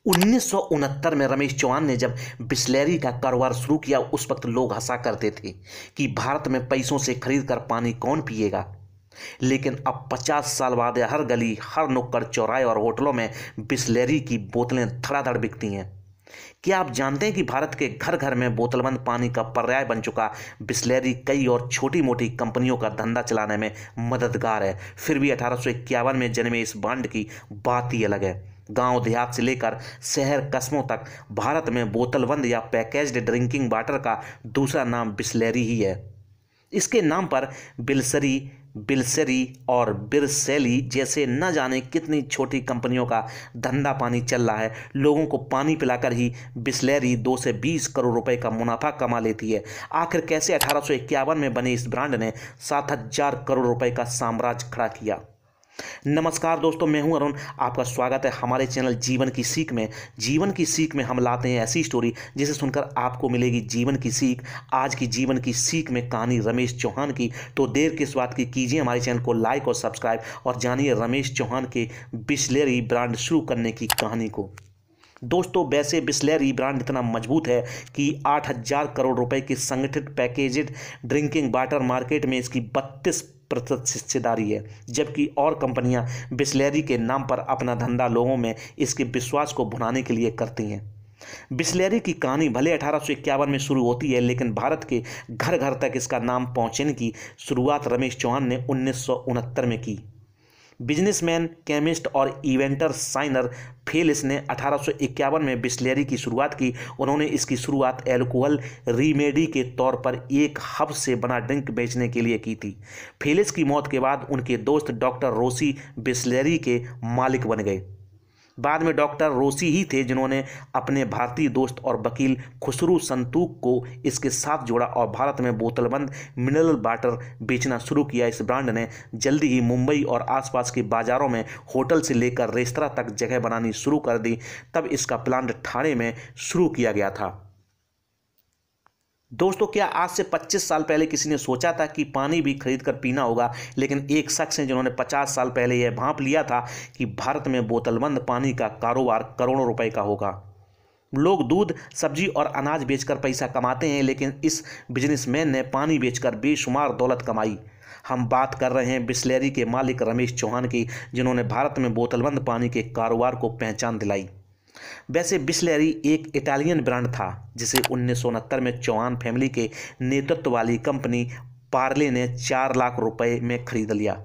1969 में रमेश चौहान ने जब बिसलेरी का कारोबार शुरू किया, उस वक्त लोग हंसा करते थे कि भारत में पैसों से खरीद कर पानी कौन पिएगा। लेकिन अब 50 साल बाद हर गली, हर नुक्कड़ चौराहे और होटलों में बिसलेरी की बोतलें धड़ाधड़ बिकती हैं। क्या आप जानते हैं कि भारत के घर घर में बोतलबंद पानी का पर्याय बन चुका बिसलेरी कई और छोटी मोटी कंपनियों का धंधा चलाने में मददगार है। फिर भी 1851 में जन्मे इस ब्रांड की बात ही अलग है। गांव देहात से लेकर शहर कस्बों तक भारत में बोतलबंद या पैकेज्ड ड्रिंकिंग वाटर का दूसरा नाम बिसलेरी ही है। इसके नाम पर बिलसरी, बिलसरी और बिरसैली जैसे न जाने कितनी छोटी कंपनियों का धंधा पानी चल रहा है। लोगों को पानी पिलाकर ही बिसलेरी 2 से 20 करोड़ रुपए का मुनाफा कमा लेती है। आखिर कैसे 1851 में बने इस ब्रांड ने 7,000 करोड़ रुपए का साम्राज्य खड़ा किया। नमस्कार दोस्तों, मैं हूं अरुण। आपका स्वागत है हमारे चैनल जीवन की सीख में। जीवन की सीख में हम लाते हैं ऐसी स्टोरी जिसे सुनकर आपको मिलेगी जीवन की सीख। आज की जीवन की सीख में कहानी रमेश चौहान की। तो देर किस बात की, कीजिए हमारे चैनल को लाइक और सब्सक्राइब और जानिए रमेश चौहान के बिसलेरी ब्रांड शुरू करने की कहानी को। दोस्तों, वैसे बिसलेरी ब्रांड इतना मजबूत है कि 8,000 करोड़ रुपए की संगठित पैकेज्ड ड्रिंकिंग वाटर मार्केट में इसकी 32% हिस्सेदारी है, जबकि और कंपनियां बिसलेरी के नाम पर अपना धंधा लोगों में इसके विश्वास को भुनाने के लिए करती हैं। बिसलेरी की कहानी भले 1851 में शुरू होती है, लेकिन भारत के घर घर तक इसका नाम पहुंचने की शुरुआत रमेश चौहान ने 1969 में की। बिजनेसमैन, केमिस्ट और इवेंटर साइनर फेलिस ने 1851 में बिसलेरी की शुरुआत की। उन्होंने इसकी शुरुआत एल्कोहल रीमेडी के तौर पर एक हब से बना ड्रिंक बेचने के लिए की थी। फेलिस की मौत के बाद उनके दोस्त डॉक्टर रोसी बिसलेरी के मालिक बन गए। बाद में डॉक्टर रोसी ही थे जिन्होंने अपने भारतीय दोस्त और वकील खुसरू संतूक को इसके साथ जोड़ा और भारत में बोतलबंद मिनरल वाटर बेचना शुरू किया। इस ब्रांड ने जल्दी ही मुंबई और आसपास के बाजारों में होटल से लेकर रेस्तरां तक जगह बनानी शुरू कर दी। तब इसका प्लांट ठाणे में शुरू किया गया था। दोस्तों, क्या आज से 25 साल पहले किसी ने सोचा था कि पानी भी खरीद कर पीना होगा? लेकिन एक शख्स हैं जिन्होंने 50 साल पहले यह भांप लिया था कि भारत में बोतलबंद पानी का कारोबार करोड़ों रुपए का होगा। लोग दूध, सब्जी और अनाज बेचकर पैसा कमाते हैं, लेकिन इस बिजनेसमैन ने पानी बेचकर बेशुमार दौलत कमाई। हम बात कर रहे हैं बिसलेरी के मालिक रमेश चौहान की, जिन्होंने भारत में बोतलबंद पानी के कारोबार को पहचान दिलाई। वैसे बिसलेरी एक इटालियन ब्रांड था जिसे 1969 में चौहान फैमिली के नेतृत्व वाली कंपनी पार्ले ने 4 लाख रुपए में खरीद लिया।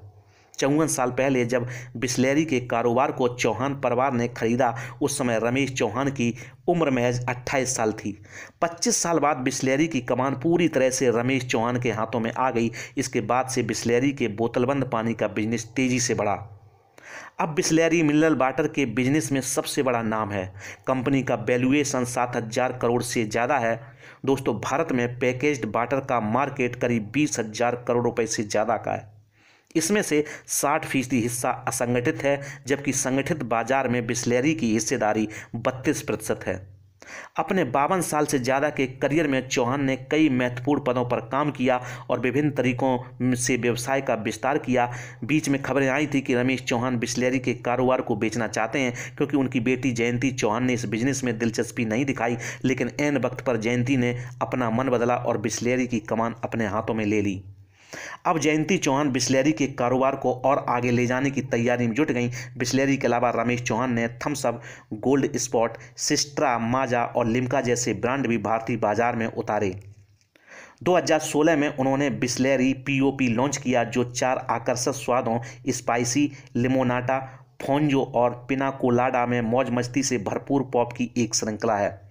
54 साल पहले जब बिसलेरी के कारोबार को चौहान परिवार ने खरीदा, उस समय रमेश चौहान की उम्र महज 28 साल थी। 25 साल बाद बिसलेरी की कमान पूरी तरह से रमेश चौहान के हाथों में आ गई। इसके बाद से बिसलेरी के बोतलबंद पानी का बिजनेस तेजी से बढ़ा। अब बिसलेरी मिनरल वाटर के बिजनेस में सबसे बड़ा नाम है। कंपनी का वैल्यूएशन 7,000 करोड़ से ज़्यादा है। दोस्तों, भारत में पैकेज्ड वाटर का मार्केट करीब 20,000 करोड़ रुपए से ज़्यादा का है। इसमें से 60% हिस्सा असंगठित है, जबकि संगठित बाजार में बिसलेरी की हिस्सेदारी 32% है। अपने 52 साल से ज़्यादा के करियर में चौहान ने कई महत्वपूर्ण पदों पर काम किया और विभिन्न तरीकों से व्यवसाय का विस्तार किया। बीच में खबरें आई थी कि रमेश चौहान बिसलेरी के कारोबार को बेचना चाहते हैं, क्योंकि उनकी बेटी जयंती चौहान ने इस बिजनेस में दिलचस्पी नहीं दिखाई। लेकिन ऐन वक्त पर जयंती ने अपना मन बदला और बिसलेरी की कमान अपने हाथों में ले ली। अब जयंती चौहान बिसलेरी के कारोबार को और आगे ले जाने की तैयारी में जुट गई। बिसलेरी के अलावा रमेश चौहान ने Thums Up, Gold Spot, Citra, Maaza और लिम्का जैसे ब्रांड भी भारतीय बाजार में उतारे। 2016 में उन्होंने बिसलेरी पीओपी लॉन्च किया, जो 4 आकर्षक स्वादों स्पाइसी, लिमोनाटा, फोंजो और पिनाकोलाडा में मौज मस्ती से भरपूर पॉप की एक श्रृंखला है।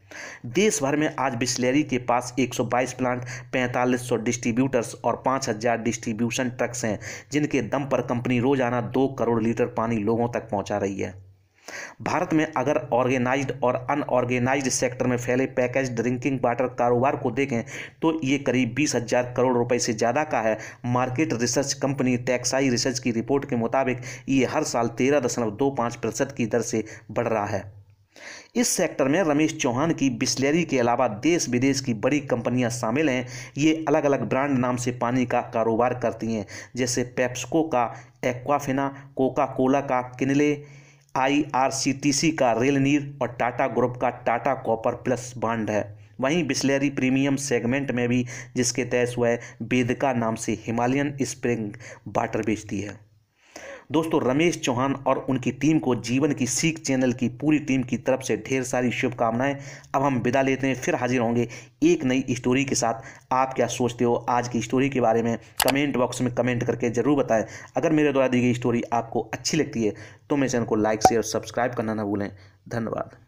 देश भर में आज बिसलेरी के पास 122 प्लांट, 4500 डिस्ट्रीब्यूटर्स और 5,000 डिस्ट्रीब्यूशन ट्रक्स हैं, जिनके दम पर कंपनी रोजाना 2 करोड़ लीटर पानी लोगों तक पहुंचा रही है। भारत में अगर ऑर्गेनाइज्ड और अनऑर्गेनाइज्ड सेक्टर में फैले पैकेज ड्रिंकिंग वाटर कारोबार को देखें तो ये करीब 20,000 करोड़ रुपए से ज़्यादा का है। मार्केट रिसर्च कंपनी टैक्साई रिसर्च की रिपोर्ट के मुताबिक ये हर साल 13.25% की दर से बढ़ रहा है। इस सेक्टर में रमेश चौहान की बिसलेरी के अलावा देश विदेश की बड़ी कंपनियां शामिल हैं। ये अलग अलग ब्रांड नाम से पानी का कारोबार करती हैं, जैसे पेप्सको का एक्वाफिना, कोका कोला का किनले, IRCTC का रेल नीर और टाटा ग्रुप का टाटा कॉपर प्लस बॉन्ड है। वहीं बिस्लेरी प्रीमियम सेगमेंट में भी, जिसके तहत वह वेदिका नाम से हिमालयन स्प्रिंग वाटर बेचती है। दोस्तों, रमेश चौहान और उनकी टीम को जीवन की सीख चैनल की पूरी टीम की तरफ से ढेर सारी शुभकामनाएं। अब हम विदा लेते हैं, फिर हाजिर होंगे एक नई स्टोरी के साथ। आप क्या सोचते हो आज की स्टोरी के बारे में कमेंट बॉक्स में कमेंट करके ज़रूर बताएं। अगर मेरे द्वारा दी गई स्टोरी आपको अच्छी लगती है तो मेरे चैनल को लाइक शेयर और सब्सक्राइब करना ना भूलें। धन्यवाद।